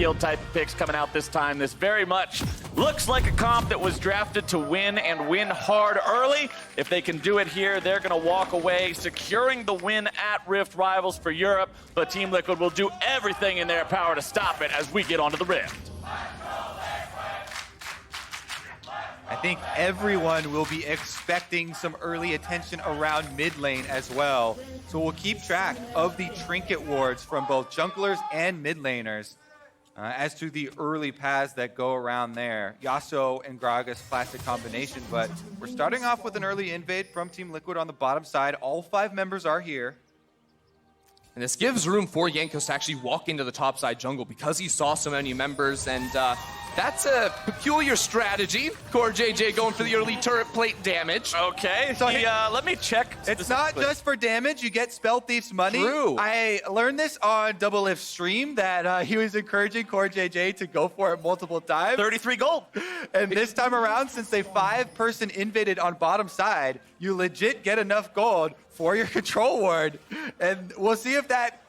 field type picks coming out this time. This very much looks like a comp that was drafted to win and win hard early. If they can do it here, they're going to walk away securing the win at Rift Rivals for Europe. But Team Liquid will do everything in their power to stop it as we get onto the Rift. I think everyone will be expecting some early attention around mid lane as well. So we'll keep track of the trinket wards from both junglers and mid laners. As to the early paths that go around there, Yasuo and Gragas classic combination, but we're starting off with an early invade from Team Liquid on the bottom side. All 5 members are here. And this gives room for Jankos to actually walk into the top side jungle because he saw so many members, and that's a peculiar strategy. CoreJJ going for the early turret plate damage. Okay, so let me check. It's not just for damage, you get Spell Thief's money. True. I learned this on Doublelift's stream that he was encouraging CoreJJ to go for it multiple times. 33 gold. And this time around, since they 5-person invaded on bottom side, you legit get enough gold for your control ward. And we'll see if that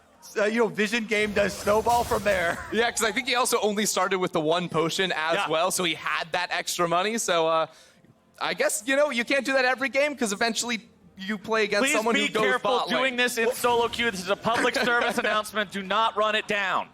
vision game does snowball from there. Yeah, because I think he also only started with the 1 potion as well, so he had that extra money. So I guess, you can't do that every game because eventually you play against someone who goes bot lane. Please be careful doing this in solo queue. This is a public service announcement. Do not run it down.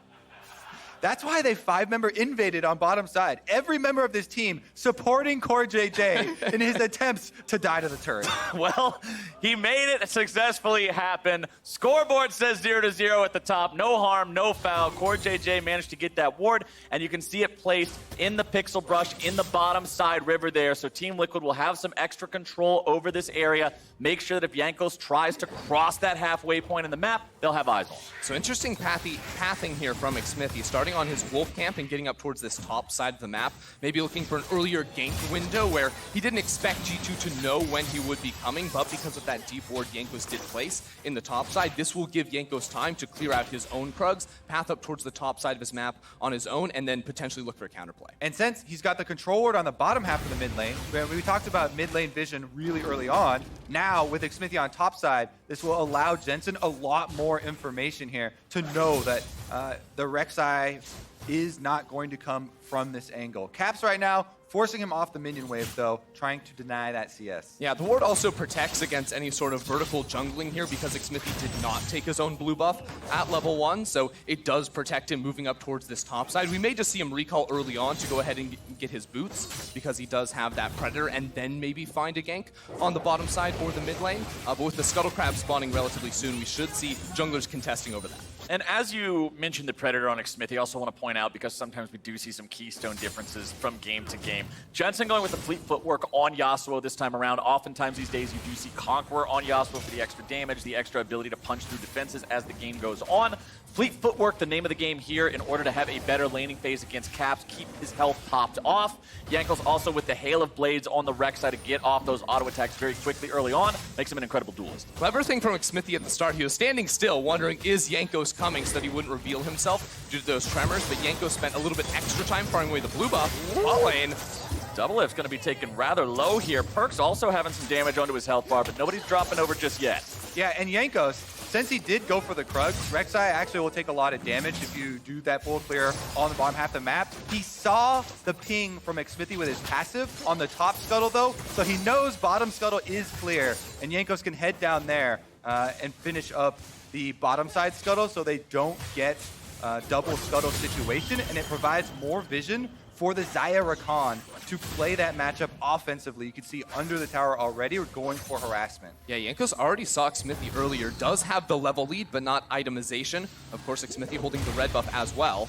That's why they 5-member invaded on bottom side. Every member of this team supporting CoreJJ in his attempts to die to the turret. Well, he made it successfully happen. Scoreboard says 0-0 at the top. No harm, no foul. CoreJJ managed to get that ward, and you can see it placed in the pixel brush in the bottom side river there. So Team Liquid will have some extra control over this area. Make sure that if Jankos tries to cross that halfway point in the map, they'll have eyes on. So interesting pathing here from Xmithie, starting on his wolf camp and getting up towards this top side of the map, maybe looking for an earlier gank window where he didn't expect G2 to know when he would be coming, but because of that deep ward Jankos did place in the top side, this will give Jankos time to clear out his own Krugs, path up towards the top side of his map on his own, and then potentially look for a counterplay. And since he's got the control ward on the bottom half of the mid lane, we talked about mid lane vision really early on, now with Xmithie on top side, this will allow Jensen a lot more information here to know that the Rek'Sai is not going to come from this angle. Caps right now forcing him off the minion wave though, trying to deny that CS. Yeah, the ward also protects against any sort of vertical jungling here because Xmithie did not take his own blue buff at level 1, so it does protect him moving up towards this top side. We may just see him recall early on to go ahead and get his boots because he does have that Predator, and then maybe find a gank on the bottom side or the mid lane. But with the Scuttle Crab spawning relatively soon, we should see junglers contesting over that. And as you mentioned the Predator on Xmithie, I also want to point out, because sometimes we do see some keystone differences from game to game. Jensen going with the fleet footwork on Yasuo this time around. Oftentimes these days you do see Conqueror on Yasuo for the extra damage, the extra ability to punch through defenses as the game goes on. Fleet footwork, the name of the game here, in order to have a better laning phase against Caps, keep his health popped off. Jankos also with the Hail of Blades on the Rek'Sai to get off those auto attacks very quickly early on, makes him an incredible duelist. Clever thing from Xmithie at the start, he was standing still wondering, is Jankos coming, so that he wouldn't reveal himself due to those tremors, but Jankos spent a little bit extra time firing away the blue buff. Bot lane. Doublelift's going to be taken rather low here. Perkz also having some damage onto his health bar, but nobody's dropping over just yet. Yeah, and Jankos, since he did go for the Krugs, Rek'Sai actually will take a lot of damage if you do that full clear on the bottom half of the map. He saw the ping from Xmithie with his passive on the top scuttle though, so he knows bottom scuttle is clear, and Jankos can head down there and finish up the bottom side scuttle so they don't get double scuttle situation, and it provides more vision for the Xayah Rakan to play that matchup offensively. You can see under the tower already, we're going for harassment. Yeah, Jankos already saw Xmithie earlier, does have the level lead, but not itemization. Of course, Xmithie holding the red buff as well.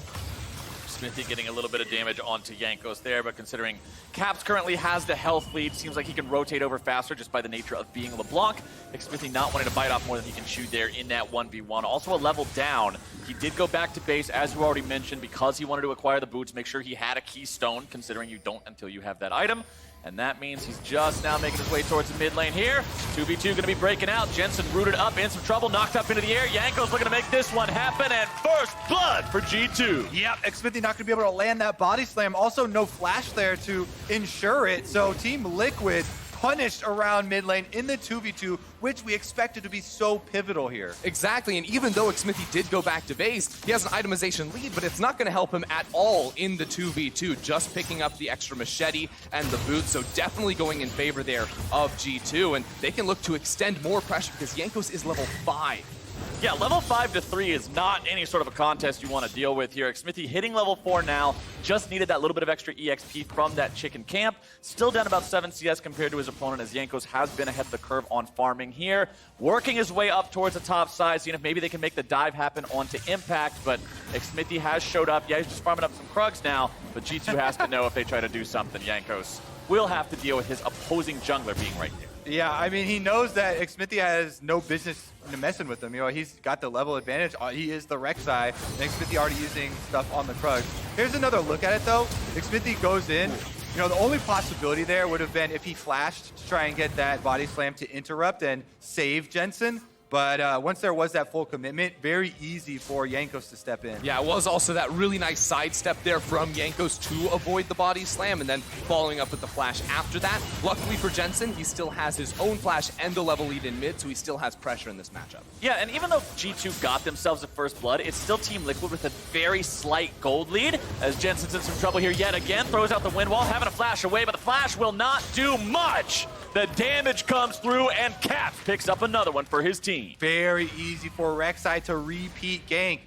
Xmithie getting a little bit of damage onto Jankos there, but considering Caps currently has the health lead, seems like he can rotate over faster just by the nature of being LeBlanc. Xmithie not wanting to bite off more than he can chew there in that 1v1. Also a level down. He did go back to base, as you already mentioned, because he wanted to acquire the boots, make sure he had a keystone, considering you don't until you have that item. And that means he's just now making his way towards the mid lane here. 2v2 going to be breaking out. Jensen rooted up in some trouble, knocked up into the air. Jankos looking to make this one happen, and first blood for G2. Yep, Xmithie not going to be able to land that body slam. Also, no flash there to ensure it. So Team Liquid punished around mid lane in the 2v2, which we expected to be so pivotal here. Exactly, and even though Xmithie did go back to base, he has an itemization lead, but it's not going to help him at all in the 2v2, just picking up the extra machete and the boot, so definitely going in favor there of G2, and they can look to extend more pressure because Jankos is level 5. Yeah, level 5 to 3 is not any sort of a contest you want to deal with here. Xmithie hitting level 4 now, just needed that little bit of extra EXP from that chicken camp. Still down about 7 CS compared to his opponent, as Jankos has been ahead of the curve on farming here. Working his way up towards the top side, seeing if maybe they can make the dive happen onto Impact, but Xmithie has showed up. Yeah, he's just farming up some Krugs now, but G2 has to know if they try to do something. Jankos will have to deal with his opposing jungler being right there. Yeah, I mean, he knows that Xmithie has no business messing with him. You know, he's got the level advantage. He is the Rek'Sai, and Xmithie already using stuff on the Krug. Here's another look at it, though. Xmithie goes in. You know, the only possibility there would have been if he flashed to try and get that body slam to interrupt and save Jensen. But once there was that full commitment, very easy for Jankos to step in. Yeah, it was also that really nice sidestep there from Jankos to avoid the body slam, and then following up with the flash after that. Luckily for Jensen, he still has his own flash and the level lead in mid, so he still has pressure in this matchup. Yeah, and even though G2 got themselves a first blood, it's still Team Liquid with a very slight gold lead, as Jensen's in some trouble here yet again, throws out the wind wall, having a flash away, but the flash will not do much. The damage comes through, and Caps picks up another one for his team. Very easy for Rek'Sai to repeat gank.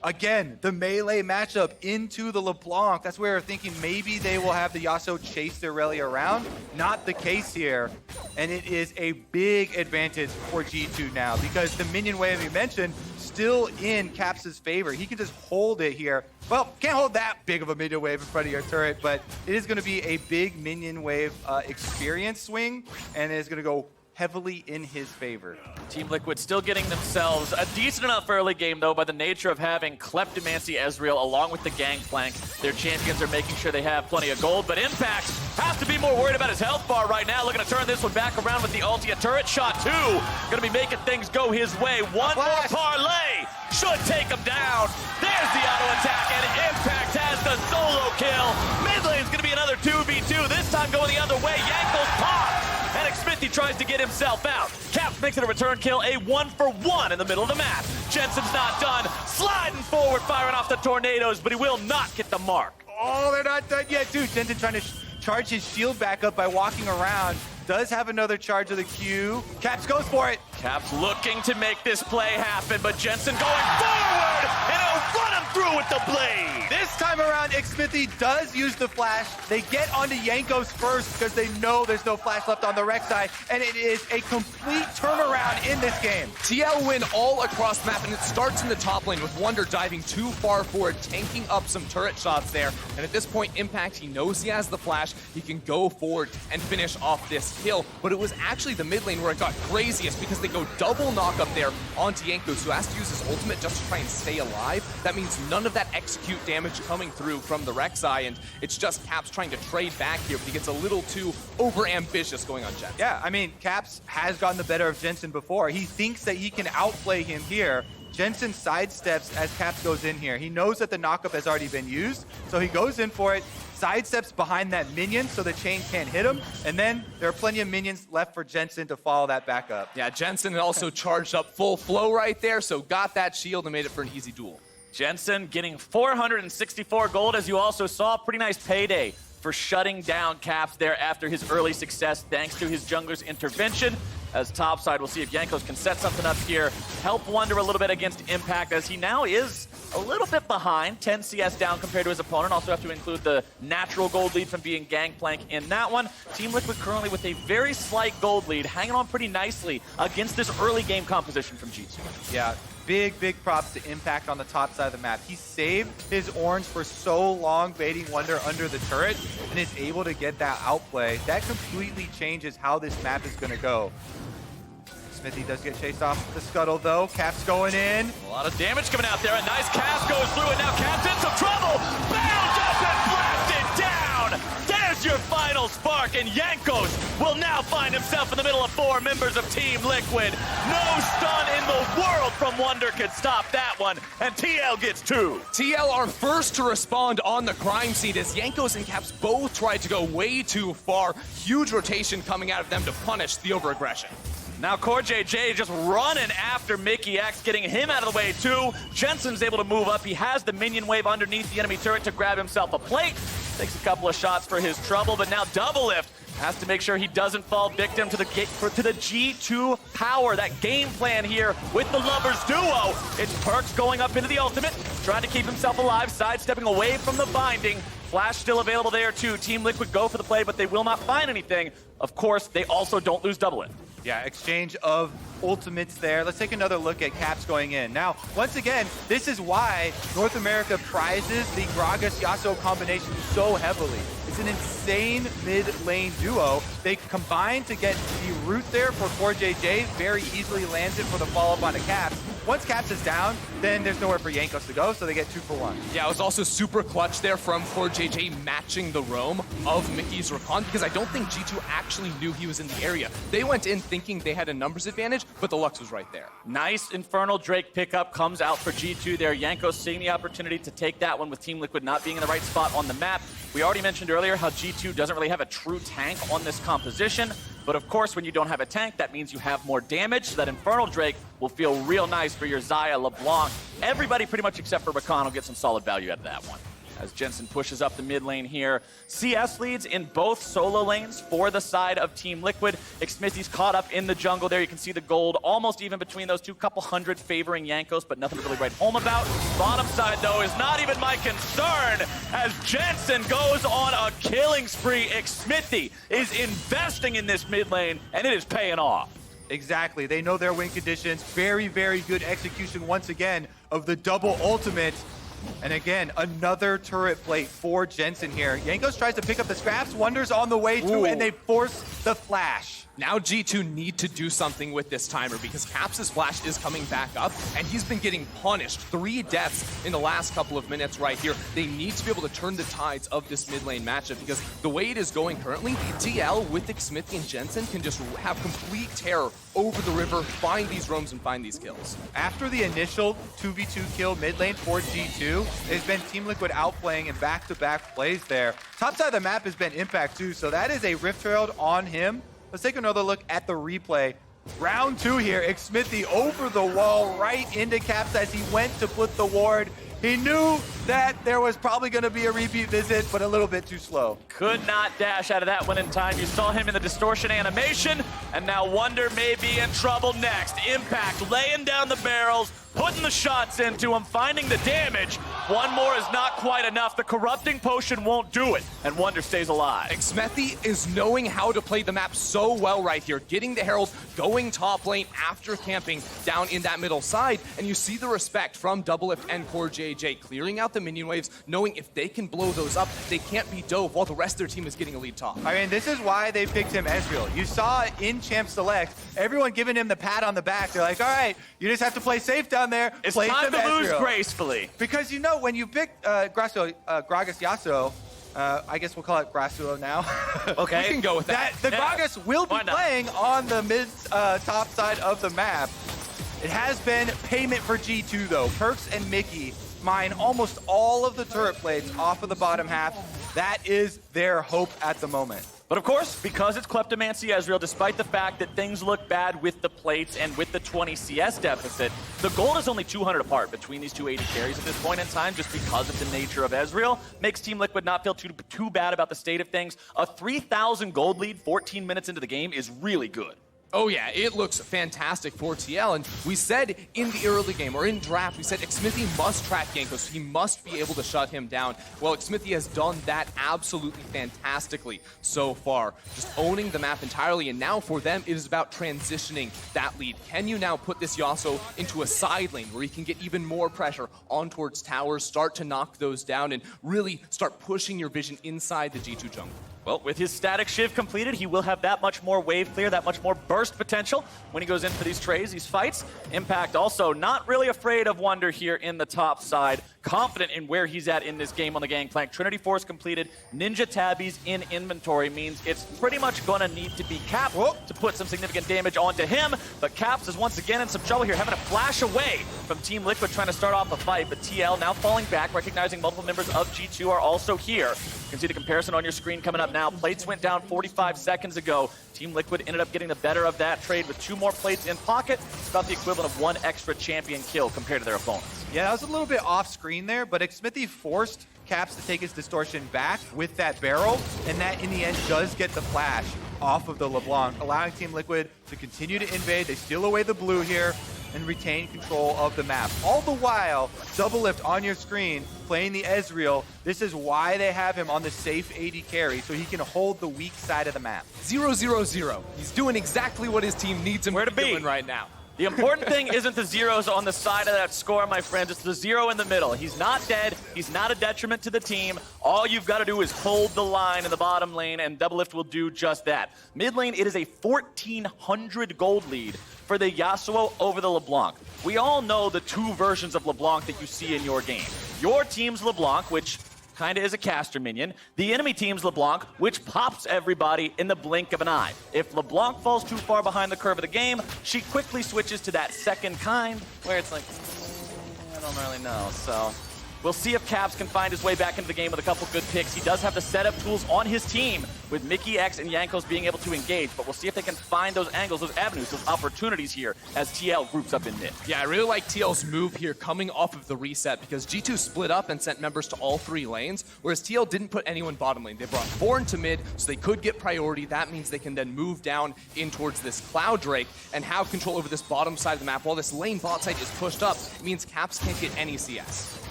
Again, the melee matchup into the LeBlanc. That's where we're thinking maybe they will have the Yasuo chase the Irelia around. Not the case here. And it is a big advantage for G2 now, because the minion wave you mentioned still in Caps' favor. He can just hold it here. Well, can't hold that big of a minion wave in front of your turret, but it is going to be a big minion wave experience swing, and it is going to go heavily in his favor. Team Liquid still getting themselves a decent enough early game, though, by the nature of having Kleptomancy Ezreal along with the Gangplank. Their champions are making sure they have plenty of gold, but Impact has to be more worried about his health bar right now. Looking to turn this one back around with the ulti. A turret shot, too. Going to be making things go his way. One more parlay should take him down. There's the auto attack, and Impact has the solo kill. Mid lane's going to be another 2v2, this time going the other way. Jankos pop, and Xmithie tries to get himself out. Caps makes it a return kill, a 1-for-1 in the middle of the map. Jensen's not done, sliding forward, firing off the tornadoes, but he will not get the mark. Oh, they're not done yet, dude. Jensen trying to charge his shield back up by walking around. Does have another charge of the Q. Caps goes for it. Caps looking to make this play happen, but Jensen going forward, and he'll run him through with the blade. This time around, Xmithie does use the flash. They get onto Jankos first because they know there's no flash left on the Rek'Sai, and it is a complete turnaround in this game. TL win all across the map, and it starts in the top lane with Wunder diving too far forward, tanking up some turret shots there. And at this point, Impact, he knows he has the flash. He can go forward and finish off this kill. But it was actually the mid lane where it got craziest, because they go double knock up there onto Jankos, who has to use his ultimate just to try and stay alive. That means none of that execute damage coming through from the Rek'Sai, and it's just Caps trying to trade back here, but he gets a little too over-ambitious going on Jensen. Yeah, I mean, Caps has gotten the better of Jensen before. He thinks that he can outplay him here. Jensen sidesteps as Caps goes in here. He knows that the knockup has already been used, so he goes in for it, sidesteps behind that minion so the chain can't hit him, and then there are plenty of minions left for Jensen to follow that back up. Yeah, Jensen also charged up full flow right there, so got that shield and made it for an easy duel. Jensen getting 464 gold, as you also saw. Pretty nice payday for shutting down Caps there after his early success, thanks to his jungler's intervention. As topside, we'll see if Jankos can set something up here, help Wunder a little bit against Impact, as he now is a little bit behind, 10 CS down compared to his opponent. Also have to include the natural gold lead from being Gangplank in that one. Team Liquid currently with a very slight gold lead, hanging on pretty nicely against this early game composition from G2. Yeah, big props to Impact on the top side of the map. He saved his orange for so long, baiting Wunder under the turret, and is able to get that outplay. That completely changes how this map is going to go. Xmithie does get chased off the scuttle, though. Caps going in. A lot of damage coming out there. A nice cast goes through, and now Caps in some trouble. Bound up and blasted down. There's your final final spark, and Jankos will now find himself in the middle of 4 members of Team Liquid. No stun in the world from Wunder could stop that one, and TL gets 2. TL are first to respond on the crime scene as Jankos and Caps both tried to go way too far. Huge rotation coming out of them to punish the overaggression. Now CoreJJ just running after Mikyx, getting him out of the way too. Jensen's able to move up. He has the minion wave underneath the enemy turret to grab himself a plate. Takes a couple of shots for his trouble, but now Doublelift has to make sure he doesn't fall victim to the G2 power. That game plan here with the Lovers duo. It's Perkz going up into the ultimate, trying to keep himself alive, sidestepping away from the binding. Flash still available there too. Team Liquid go for the play, but they will not find anything. Of course, they also don't lose Doublelift. Yeah, exchange of ultimates there. Let's take another look at Caps going in. Now, once again, this is why North America prizes the Gragas-Yasuo combination so heavily. It's an insane mid-lane duo. They combine to get the root there for CoreJJ, very easily lands it for the follow-up on a Caps. Once Caps is down, then there's nowhere for Jankos to go, so they get 2 for 1. Yeah, it was also super clutch there from CoreJJ matching the roam of Mikyx Rakan, because I don't think G2 actually knew he was in the area. They went in thinking they had a numbers advantage, but the Lux was right there. Nice Infernal Drake pickup comes out for G2 there. Jankos seeing the opportunity to take that one with Team Liquid not being in the right spot on the map. We already mentioned earlier how G2 doesn't really have a true tank on this composition. But of course, when you don't have a tank, that means you have more damage. So that Infernal Drake will feel real nice for your Xayah, LeBlanc. Everybody pretty much except for Rakan will get some solid value out of that one. As Jensen pushes up the mid lane here. CS leads in both solo lanes for the side of Team Liquid. Xmithie's caught up in the jungle there. You can see the gold almost even between those two, couple hundred favoring Jankos, but nothing to really write home about. Bottom side, though, is not even my concern as Jensen goes on a killing spree. Xmithie is investing in this mid lane, and it is paying off. Exactly. They know their win conditions. Very, very good execution once again of the double ultimate. And again, another turret plate for Jensen here. Jankos tries to pick up the scraps. Wunder's on the way too, and they force the flash. Now G2 need to do something with this timer because Caps' flash is coming back up and he's been getting punished. 3 deaths in the last couple of minutes right here. They need to be able to turn the tides of this mid lane matchup because the way it is going currently, TL with Xmithie and Jensen can just have complete terror over the river, find these roams and find these kills. After the initial 2v2 kill mid lane for G2, it's been Team Liquid outplaying in back-to-back plays there. Top side of the map has been Impact too, so that is a Rift Herald on him. Let's take another look at the replay. Round 2 here, Xmithie over the wall, right into Caps as he went to put the ward. He knew that there was probably going to be a repeat visit, but a little bit too slow. Could not dash out of that one in time. You saw him in the distortion animation, and now Wunder may be in trouble next. Impact laying down the barrels, putting the shots into him, finding the damage. One more is not quite enough. The corrupting potion won't do it, and Wunder stays alive. Xmithie is knowing how to play the map so well right here, getting the Herald, going top lane after camping down in that middle side, and you see the respect from Doublelift and CoreJJ, clearing out the minion waves, knowing if they can blow those up, they can't be dove while the rest of their team is getting a lead top. I mean, this is why they picked him Ezreal. You saw in Champ Select, everyone giving him the pat on the back. They're like, all right, you just have to play safe down there. It's play time some to lose Ezreal. gracefully. Because you know, when you pick Gragas Yasuo, I guess we'll call it Grasuo now. Okay. We can go with that. The Gragas will be playing on the mid top side of the map. It has been payment for G2 though. Perkz and Mikyx mine almost all of the turret plates off of the bottom half. That is their hope at the moment. But of course, because it's Kleptomancy Ezreal, despite the fact that things look bad with the plates and with the 20 CS deficit, the gold is only 200 apart between these two AD carries at this point in time, just because of the nature of Ezreal. Makes Team Liquid not feel too bad about the state of things. A 3,000 gold lead 14 minutes into the game is really good. Oh yeah, it looks fantastic for TL, and we said in the early game, or in draft, we said Xmithie must track Jankos, he must be able to shut him down. Well, Xmithie has done that absolutely fantastically so far, just owning the map entirely, and now for them, it is about transitioning that lead. Can you now put this Yasuo into a side lane where he can get even more pressure on towards towers, start to knock those down, and really start pushing your vision inside the G2 jungle? Well, with his static shiv completed, he will have that much more wave clear, that much more burst potential when he goes in for these trays, these fights. Impact also not really afraid of Wunder here in the top side. confident in where he's at in this game on the Gangplank. Trinity Force completed, Ninja Tabbies in inventory means it's pretty much gonna need to be Cap to put some significant damage onto him, but Caps is once again in some trouble here, having to flash away from Team Liquid trying to start off a fight, but TL now falling back, recognizing multiple members of G2 are also here. You can see the comparison on your screen coming up now. Plates went down 45 seconds ago. Team Liquid ended up getting the better of that trade with 2 more plates in pocket. It's about the equivalent of 1 extra champion kill compared to their opponents. Yeah, that was a little bit off screen there, but Xmithie forced Caps to take his distortion back with that barrel, and that in the end does get the flash off of the LeBlanc, allowing Team Liquid to continue to invade. They steal away the blue here and retain control of the map. All the while, Doublelift on your screen playing the Ezreal. This is why they have him on the safe AD carry, so he can hold the weak side of the map. 0-0-0. He's doing exactly what his team needs him to be doing right now. The important thing isn't the zeros on the side of that score, my friends. It's the 0 in the middle. He's not dead. He's not a detriment to the team. All you've got to do is hold the line in the bottom lane, and Doublelift will do just that. Mid lane, it is a 1,400 gold lead for the Yasuo over the LeBlanc. We all know the 2 versions of LeBlanc that you see in your game. Your team's LeBlanc, which kind of is a caster minion. The enemy team's LeBlanc, which pops everybody in the blink of an eye. If LeBlanc falls too far behind the curve of the game, she quickly switches to that second kind, where it's like, I don't really know, so we'll see if Caps can find his way back into the game with a couple good picks. He does have the setup tools on his team, with Mikyx and Jankos being able to engage, but we'll see if they can find those angles, those avenues, those opportunities here as TL groups up in mid. Yeah, I really like TL's move here coming off of the reset, because G2 split up and sent members to all 3 lanes, whereas TL didn't put anyone bottom lane. They brought 4 into mid, so they could get priority. That means they can then move down in towards this Cloud Drake and have control over this bottom side of the map. While this lane bot side is pushed up, it means Caps can't get any CS.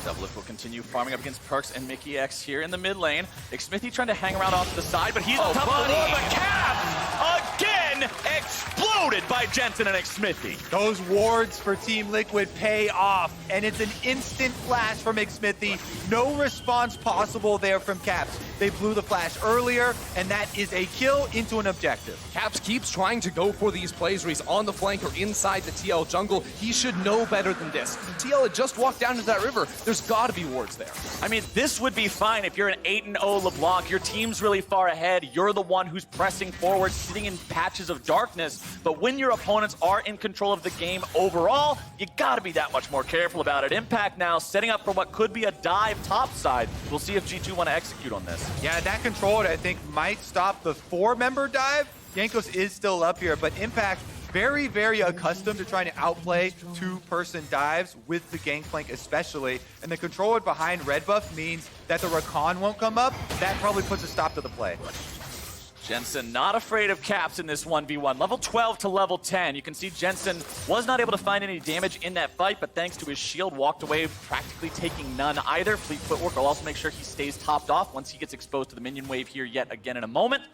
Doublelift will continue farming up against Perkz and Mikyx here in the mid lane. Xmithie trying to hang around off to the side, but he's on top of the wall. But Cap again exploded by Jensen and Xmithie. Those wards for Team Liquid pay off, and it's an instant flash from Xmithie. No response possible there from Caps. They blew the flash earlier, and that is a kill into an objective. Caps keeps trying to go for these plays where he's on the flank or inside the TL jungle. He should know better than this. TL had just walked down into that river. There's got to be wards there. I mean, this would be fine if you're an 8-0 LeBlanc. Your team's really far ahead. You're the one who's pressing forward, sitting in patches of darkness. But when your opponents are in control of the game overall, you got to be that much more careful about it. Impact now setting up for what could be a dive topside. We'll see if G2 want to execute on this. Yeah, that control, I think, might stop the 4-member dive. Jankos is still up here, but Impact very, very accustomed to trying to outplay 2-person dives with the Gangplank especially. And the controller behind red buff means that the Rakan won't come up. That probably puts a stop to the play. Jensen not afraid of Caps in this 1v1. Level 12 to level 10. You can see Jensen was not able to find any damage in that fight, but thanks to his shield, walked away practically taking none either. Fleet footwork will also make sure he stays topped off once he gets exposed to the minion wave here yet again in a moment.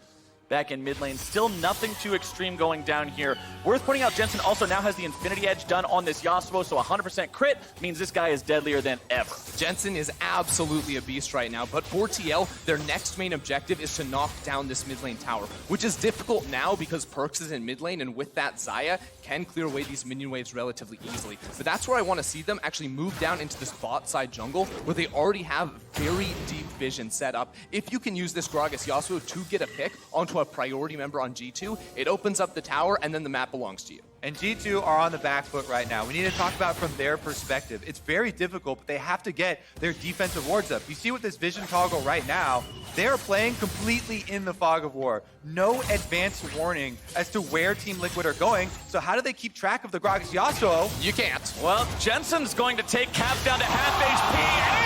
Back in mid lane, still nothing too extreme going down here. Worth pointing out, Jensen also now has the Infinity Edge done on this Yasuo, so 100% crit means this guy is deadlier than ever. Jensen is absolutely a beast right now, but for TL, their next main objective is to knock down this mid lane tower, which is difficult now because Perkz is in mid lane, and with that, Xayah can clear away these minion waves relatively easily. But that's where I want to see them actually move down into this bot side jungle, where they already have very deep vision set up. If you can use this Gragas Yasuo to get a pick onto a priority member on G2, it opens up the tower, and then the map belongs to you. And G2 are on the back foot right now. We need to talk about from their perspective. It's very difficult, but they have to get their defensive wards up. You see with this vision toggle right now, they are playing completely in the fog of war. No advance warning as to where Team Liquid are going. So how do they keep track of the Gragas Yasuo? You can't. Well, Jensen's going to take Caps down to half HP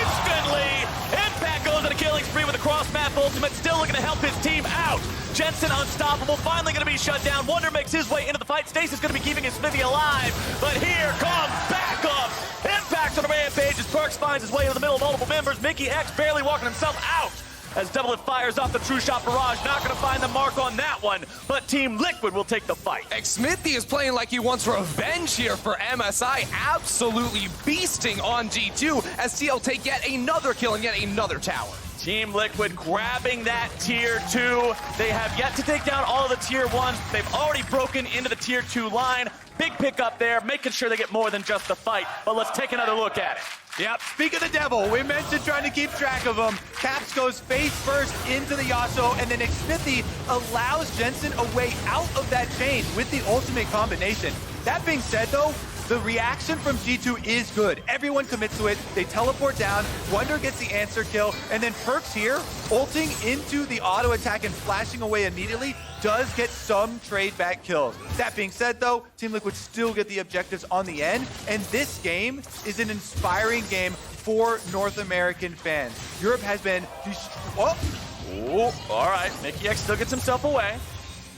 instantly. Impact goes on a killing spree with a cross-map ultimate, still looking to help his team out. Jensen unstoppable, finally going to be shut down. Wunder makes his way into the fight. Stacy's going to be keeping Xmithie alive, but here comes backup. Impact on the rampage as Perkz finds his way into the middle of multiple members. Mikyx barely walking himself out as Doublelift fires off the True Shot Barrage. Not going to find the mark on that one, but Team Liquid will take the fight. Xmithie is playing like he wants revenge here for MSI, absolutely beasting on G2 as TL take yet another kill and yet another tower. Team Liquid grabbing that tier 2. They have yet to take down all of the tier 1s. They've already broken into the tier 2 line. Big pickup there, making sure they get more than just the fight. But let's take another look at it. Yep, speak of the devil, we mentioned trying to keep track of him. Caps goes face first into the Yasuo, and then Xmithie allows Jensen a way out of that chain with the ultimate combination. That being said though, the reaction from G2 is good. Everyone commits to it. They teleport down. Wunder gets the answer kill. And then Perkz here, ulting into the auto attack and flashing away immediately, does get some trade back kills. That being said though, Team Liquid still get the objectives on the end. And this game is an inspiring game for North American fans. Europe has been All right, Mikyx still gets himself away.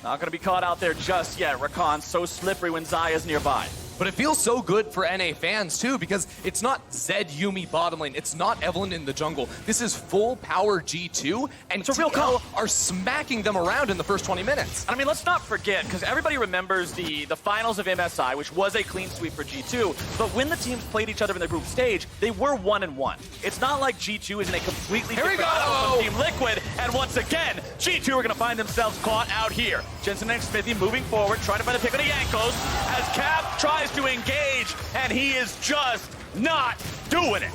Not going to be caught out there just yet. Rakan so slippery when Xayah's nearby. But it feels so good for NA fans, too, because it's not Zed Yuumi bottom lane. It's not Evelynn in the jungle. This is full power G2, and it's a real call. Are smacking them around in the first 20 minutes. I mean, let's not forget, because everybody remembers the finals of MSI, which was a clean sweep for G2, but when the teams played each other in the group stage, they were 1-1. It's not like G2 is in a completely different battle from Team Liquid, and once again, G2 are going to find themselves caught out here. Jensen and Xmithie moving forward, trying to find the pick on the Jankos, as Cap tries to engage, and he is just not doing it.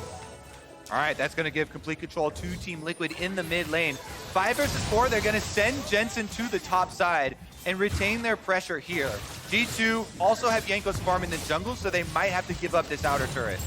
All right, that's going to give complete control to Team Liquid in the mid lane. 5 versus 4, they're going to send Jensen to the top side and retain their pressure here. G2 also have Jankos farm in the jungle, so they might have to give up this outer turret.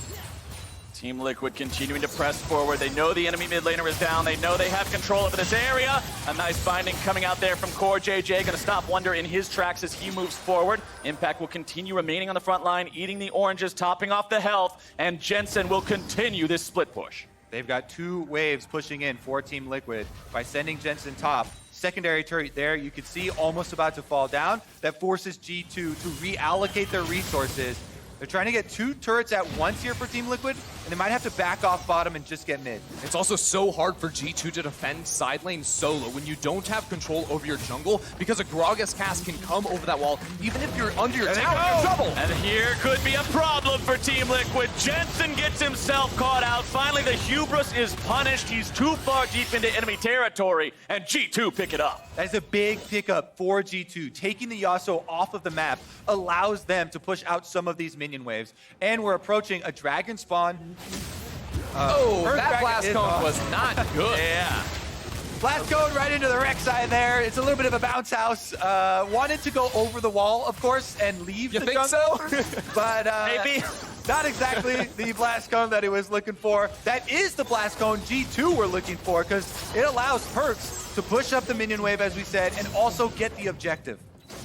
Team Liquid continuing to press forward. They know the enemy mid laner is down. They know they have control over this area. A nice binding coming out there from CoreJJ. Going to stop Wunder in his tracks as he moves forward. Impact will continue remaining on the front line, eating the oranges, topping off the health, and Jensen will continue this split push. They've got 2 waves pushing in for Team Liquid by sending Jensen top. Secondary turret there, you can see almost about to fall down. That forces G2 to reallocate their resources. They're trying to get 2 turrets at once here for Team Liquid, and they might have to back off bottom and just get mid. It's also so hard for G2 to defend side lane solo when you don't have control over your jungle, because a Gragas cast can come over that wall, even if you're under your tower, you're in trouble. And here could be a problem for Team Liquid. Jensen gets himself caught out. Finally, the hubris is punished. He's too far deep into enemy territory, and G2 pick it up. That is a big pickup for G2. Taking the Yasuo off of the map allows them to push out some of these minion waves. And we're approaching a dragon spawn. That blast cone was not good. Yeah. Blast cone right into the Rek'Sai there. It's a little bit of a bounce house. Wanted to go over the wall, of course, and leave you the think jungle. So? But maybe. Not exactly the blast cone that he was looking for. That is the blast cone G2 were looking for, because it allows Perkz to push up the minion wave, as we said, and also get the objective.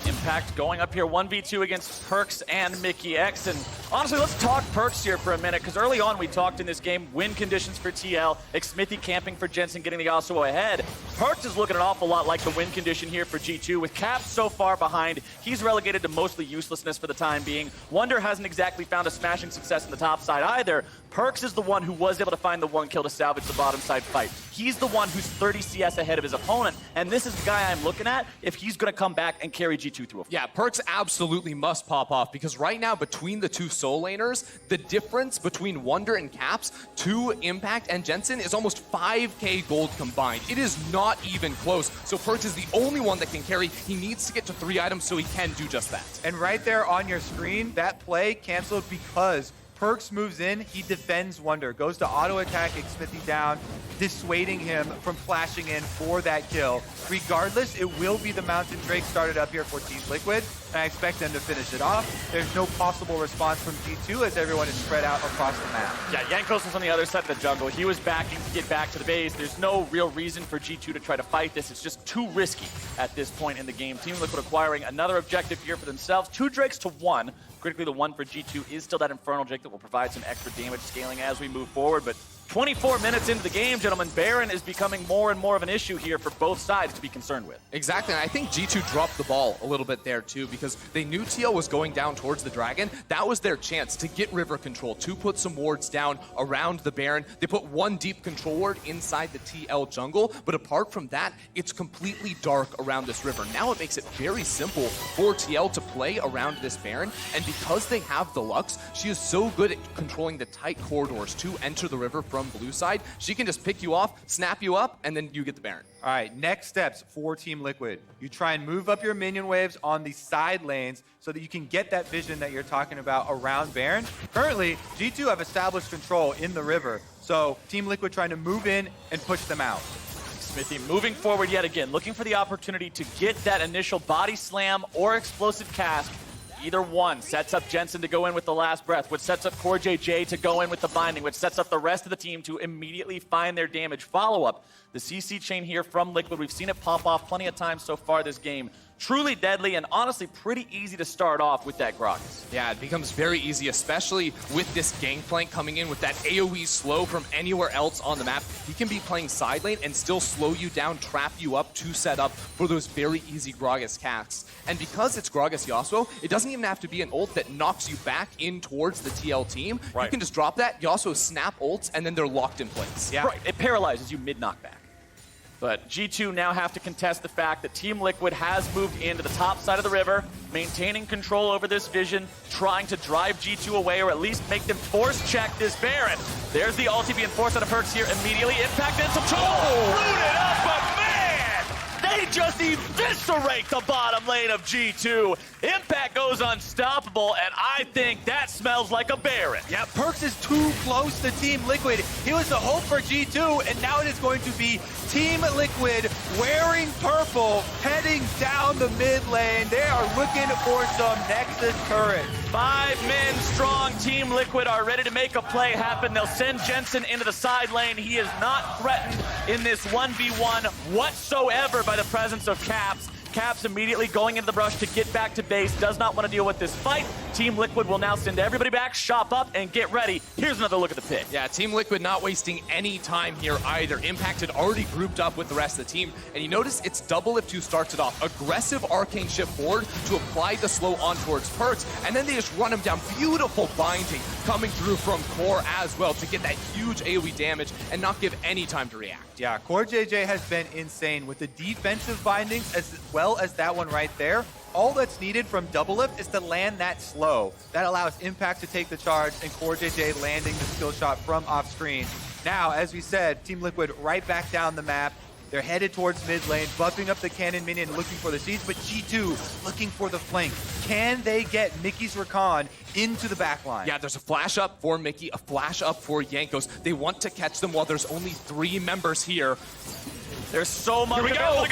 Impact going up here 1v2 against Perkz and Mikyx. And honestly, let's talk Perkz here for a minute, because early on we talked in this game, win conditions for TL, Xmithie camping for Jensen, getting the Yasuo ahead. Perkz is looking an awful lot like the win condition here for G2. With Cap so far behind, he's relegated to mostly uselessness for the time being. Wunder hasn't exactly found a smashing success in the top side either. Perkz is the one who was able to find the 1 kill to salvage the bottom side fight. He's the one who's 30 CS ahead of his opponent, and this is the guy I'm looking at if he's going to come back and carry G2 through a fight. Yeah, Perkz absolutely must pop off, because right now between the 2 soul laners, the difference between Wunder and Caps to Impact and Jensen is almost 5k gold combined. It is not even close. So Perkz is the only one that can carry. He needs to get to 3 items so he can do just that. And right there on your screen, that play canceled because Perkz moves in, he defends Wunder, goes to auto attack Xmithie down, dissuading him from flashing in for that kill. Regardless, it will be the Mountain Drake started up here for Team Liquid, and I expect them to finish it off. There's no possible response from G2 as everyone is spread out across the map. Yeah, Jankos was on the other side of the jungle. He was backing to get back to the base. There's no real reason for G2 to try to fight this. It's just too risky at this point in the game. Team Liquid acquiring another objective here for themselves. 2 Drakes to 1. Critically, the 1 for G2 is still that Infernal Drake that will provide some extra damage scaling as we move forward, but 24 minutes into the game, gentlemen, Baron is becoming more and more of an issue here for both sides to be concerned with. Exactly, and I think G2 dropped the ball a little bit there too, because they knew TL was going down towards the Dragon. That was their chance to get river control, to put some wards down around the Baron. They put 1 deep control ward inside the TL jungle, but apart from that, it's completely dark around this river. Now it makes it very simple for TL to play around this Baron, and because they have the Lux, she is so good at controlling the tight corridors to enter the river from from blue side, she can just pick you off, snap you up, and then you get the Baron. All right, next steps for Team Liquid. You try and move up your minion waves on the side lanes so that you can get that vision that you're talking about around Baron. Currently, G2 have established control in the river, so Team Liquid trying to move in and push them out. Xmithie moving forward yet again, looking for the opportunity to get that initial body slam or explosive cast. Either one sets up Jensen to go in with the last breath, which sets up CoreJJ to go in with the binding, which sets up the rest of the team to immediately find their damage follow-up. The CC chain here from Liquid, we've seen it pop off plenty of times so far this game. Truly deadly and honestly pretty easy to start off with that Gragas. Yeah, it becomes very easy, especially with this Gangplank coming in with that AoE slow from anywhere else on the map. He can be playing side lane and still slow you down, trap you up to set up for those very easy Gragas casts. And because it's Gragas Yasuo, it doesn't even have to be an ult that knocks you back in towards the TL team. Right. You can just drop that, Yasuo snap ults, and then they're locked in place. Yeah. Right, it paralyzes you mid-knockback. But G2 now have to contest the fact that Team Liquid has moved into the top side of the river, maintaining control over this vision, trying to drive G2 away or at least make them force check this Baron. There's the ulti being forced out of Perkz here immediately. Impact and some trouble. Rooted up, but man, they just eviscerate the bottom lane of G2. Impact goes unstoppable, and I think that smells like a Baron. Yeah, Perkz is too close to Team Liquid. He was the hope for G2, and now it is going to be Team Liquid wearing purple, heading down the mid lane. They are looking for some Nexus turret. 5 men strong. Team Liquid are ready to make a play happen. They'll send Jensen into the side lane. He is not threatened in this 1v1 whatsoever by the presence of Caps. Caps immediately going into the brush to get back to base, does not want to deal with this fight. Team Liquid will now send everybody back, shop up, and get ready. Here's another look at the pick. Yeah, Team Liquid not wasting any time here either. Impact had already grouped up with the rest of the team, and you notice it's Doublelift who starts it off. Aggressive arcane shift forward to apply the slow on towards Perkz, and then they just run him down. Beautiful binding coming through from Core as well to get that huge AoE damage and not give any time to react. Yeah, CoreJJ has been insane with the defensive bindings as well as that one right there. All that's needed from Doublelift is to land that slow. That allows Impact to take the charge and CoreJJ landing the skill shot from off screen. Now, as we said, Team Liquid right back down the map. They're headed towards mid lane, buffing up the cannon minion, looking for the siege, but G2 looking for the flank. Can they get Mikyx Rakan into the backline? Yeah, there's a flash up for Mikyx, a flash up for Jankos. They want to catch them while there's only 3 members here. There's so much to go.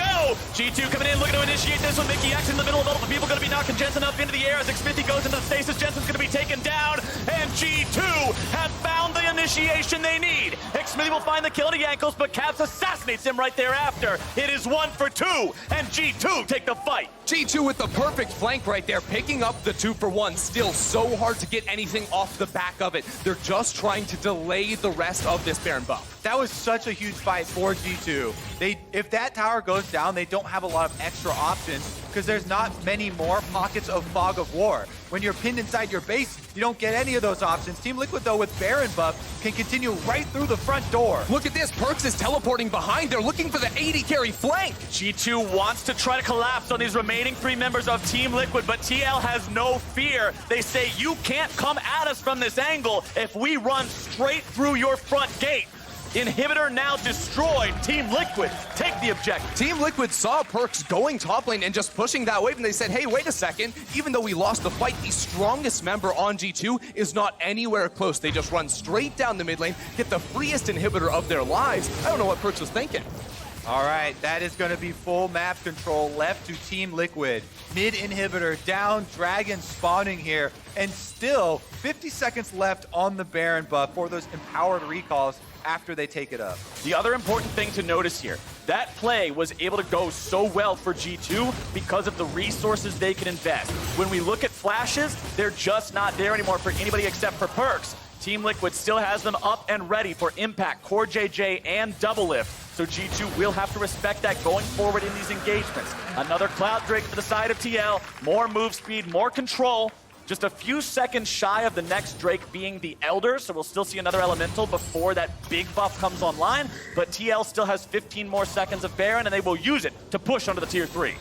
G2 coming in, looking to initiate this one. Mikyx in the middle of multiple people going to be knocking Jensen up into the air as Xmithie goes into the stasis. Jensen's going to be taken down, and G2 have found the initiation they need. Xmithie will find the kill to Jankos, but Caps assassinates him right thereafter. It is 1 for 2, and G2 take the fight. G2 with the perfect flank right there, picking up the 2 for 1. Still so hard to get anything off the back of it. They're just trying to delay the rest of this Baron buff. That was such a huge fight for G2. If that tower goes down, they don't have a lot of extra options because there's not many more pockets of fog of war. When you're pinned inside your base, you don't get any of those options. Team Liquid, though, with Baron buff, can continue right through the front door. Look at this. Perkz is teleporting behind. They're looking for the 80 carry flank. G2 wants to try to collapse on these remaining 3 members of Team Liquid, but TL has no fear. They say, you can't come at us from this angle if we run straight through your front gate. Inhibitor now destroyed. Team Liquid take the objective. Team Liquid saw Perkz going top lane and just pushing that wave, and they said, hey, wait a second. Even though we lost the fight, the strongest member on G2 is not anywhere close. They just run straight down the mid lane, get the freest inhibitor of their lives. I don't know what Perkz was thinking. All right, that is going to be full map control left to Team Liquid. Mid inhibitor down, Dragon spawning here, and still 50 seconds left on the Baron buff for those empowered recalls after they take it up. The other important thing to notice here, that play was able to go so well for G2 because of the resources they can invest. When we look at flashes, they're just not there anymore for anybody except for Perkz. Team Liquid still has them up and ready for Impact, CoreJJ, and Doublelift. So G2 will have to respect that going forward in these engagements. Another Cloud Drake to the side of TL, more move speed, more control. Just a few seconds shy of the next Drake being the Elder, so we'll still see another Elemental before that big buff comes online, but TL still has 15 more seconds of Baron, and they will use it to push onto the tier 3.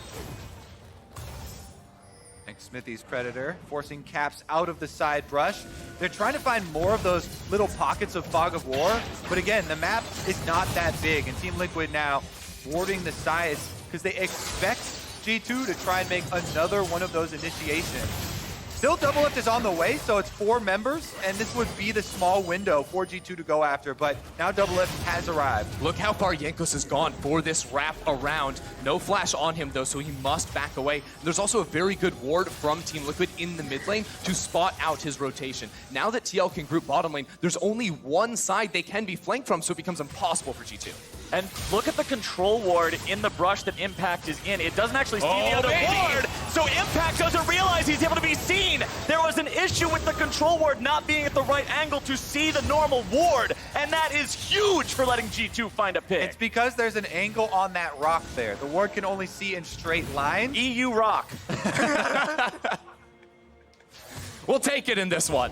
Xmithie's Predator, forcing Caps out of the side brush. They're trying to find more of those little pockets of Fog of War, but again, the map is not that big, and Team Liquid now warding the sides because they expect G2 to try and make another one of those initiations. Still, Doublelift is on the way, so it's 4 members, and this would be the small window for G2 to go after, but now Doublelift has arrived. Look how far Jankos has gone for this wrap around. No flash on him, though, so he must back away. There's also a very good ward from Team Liquid in the mid lane to spot out his rotation. Now that TL can group bottom lane, there's only one side they can be flanked from, so it becomes impossible for G2. And look at the control ward in the brush that Impact is in. It doesn't actually see the other ward, so Impact doesn't realize he's able to be seen. There was an issue with the control ward not being at the right angle to see the normal ward, and that is huge for letting G2 find a pick. It's because there's an angle on that rock there. The ward can only see in straight line. EU rock. We'll take it in this one.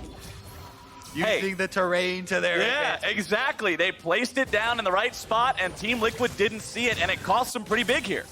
Using the terrain to their advantage. Exactly. They placed it down in the right spot, and Team Liquid didn't see it, and it cost them pretty big here.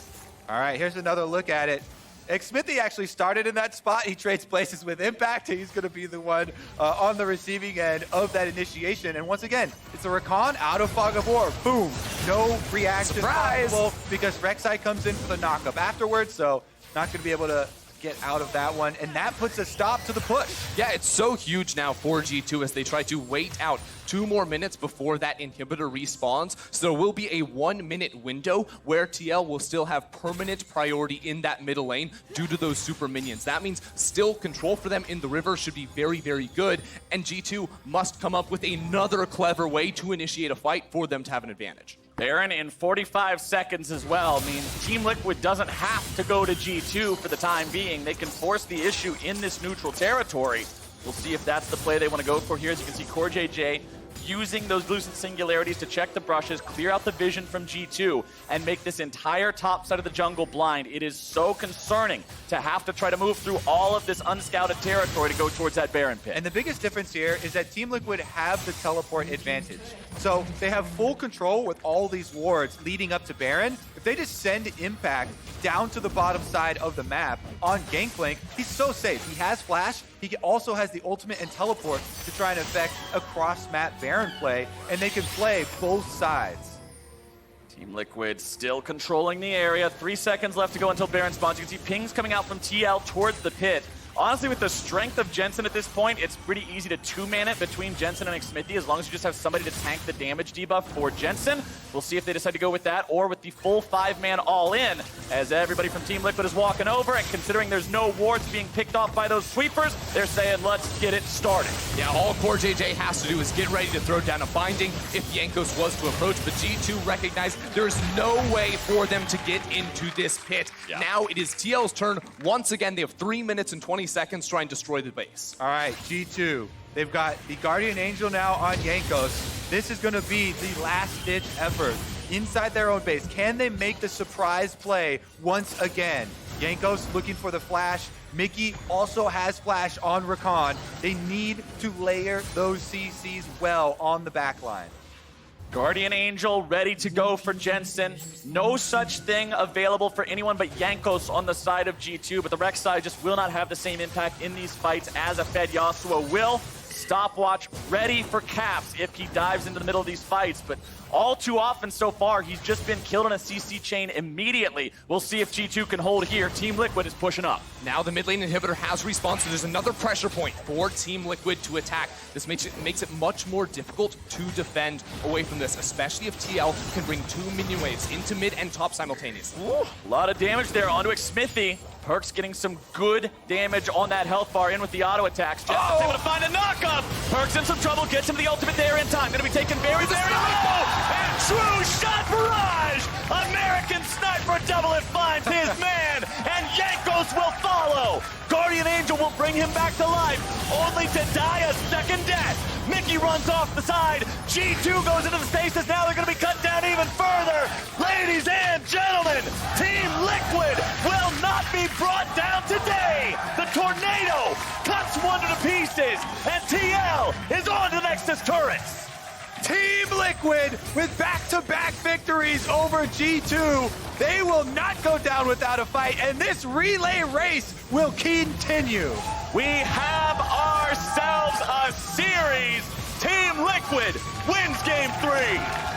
All right, here's another look at it. Xmithie actually started in that spot. He trades places with Impact. He's going to be the one on the receiving end of that initiation. And once again, it's a Rakan out of Fog of War. Boom. No reaction possible because Rek'Sai comes in for the knockup afterwards, so not going to be able to get out of that one, and that puts a stop to the push. Yeah, it's so huge now for G2 as they try to wait out 2 more minutes before that inhibitor respawns. So there will be a 1-minute window where TL will still have permanent priority in that middle lane due to those super minions. That means still control for them in the river should be very, very good, and G2 must come up with another clever way to initiate a fight for them to have an advantage. Baron in 45 seconds as well means Team Liquid doesn't have to go to G2 for the time being. They can force the issue in this neutral territory. We'll see if that's the play they want to go for here. As you can see, CoreJJ using those Lucent Singularities to check the brushes, clear out the vision from G2, and make this entire top side of the jungle blind. It is so concerning to have to try to move through all of this unscouted territory to go towards that Baron pit. And the biggest difference here is that Team Liquid have the teleport advantage. So they have full control with all these wards leading up to Baron. If they just send Impact down to the bottom side of the map on Gangplank, he's so safe. He has Flash. He also has the ultimate and teleport to try and affect a cross-map Baron play, and they can play both sides. Team Liquid still controlling the area. 3 seconds left to go until Baron spawns. You can see pings coming out from TL towards the pit. Honestly, with the strength of Jensen at this point, it's pretty easy to 2-man it between Jensen and Xmithie as long as you just have somebody to tank the damage debuff for Jensen. We'll see if they decide to go with that or with the full 5-man all-in as everybody from Team Liquid is walking over, and considering there's no wards being picked off by those sweepers, they're saying, let's get it started. Yeah, all CoreJJ has to do is get ready to throw down a binding if Jankos was to approach, but G2 recognize there's no way for them to get into this pit. Yeah. Now it is TL's turn. Once again, they have 3 minutes and 20 seconds to try and destroy the base. All right, G2. They've got the Guardian Angel now on Jankos. This is going to be the last-ditch effort inside their own base. Can they make the surprise play once again? Jankos looking for the flash. Mikyx also has flash on Rakan. They need to layer those CCs well on the backline. Guardian Angel ready to go for Jensen. No such thing available for anyone but Jankos on the side of G2, but the Rek'Sai just will not have the same impact in these fights as a fed Yasuo will. Stopwatch ready for Caps if he dives into the middle of these fights, but all too often so far, he's just been killed on a CC chain immediately. We'll see if G2 can hold here. Team Liquid is pushing up. Now the mid lane inhibitor has respawned, so there's another pressure point for Team Liquid to attack. This makes it much more difficult to defend away from this, especially if TL can bring 2 minion waves into mid and top simultaneously. Ooh, a lot of damage there onto Xmithie. Perkz getting some good damage on that health bar in with the auto attacks. Jensen's able to find a knockup. Perkz in some trouble, gets him the ultimate there in time. Gonna be taken very, very low. And true shot barrage. American sniper Doublelift finds his man, and Jankos will follow. Guardian Angel will bring him back to life, only to die a second death. Mikyx runs off the side. G2 goes into the stasis. Now they're going to be cut down even further. Ladies and gentlemen, Team Liquid will not be brought down today. The tornado cuts Wunder to pieces, and TL is on to the Nexus turrets. Team Liquid with back-to-back victories over G2. They will not go down without a fight, and this relay race will continue. We have ourselves a series. Team Liquid wins game 3.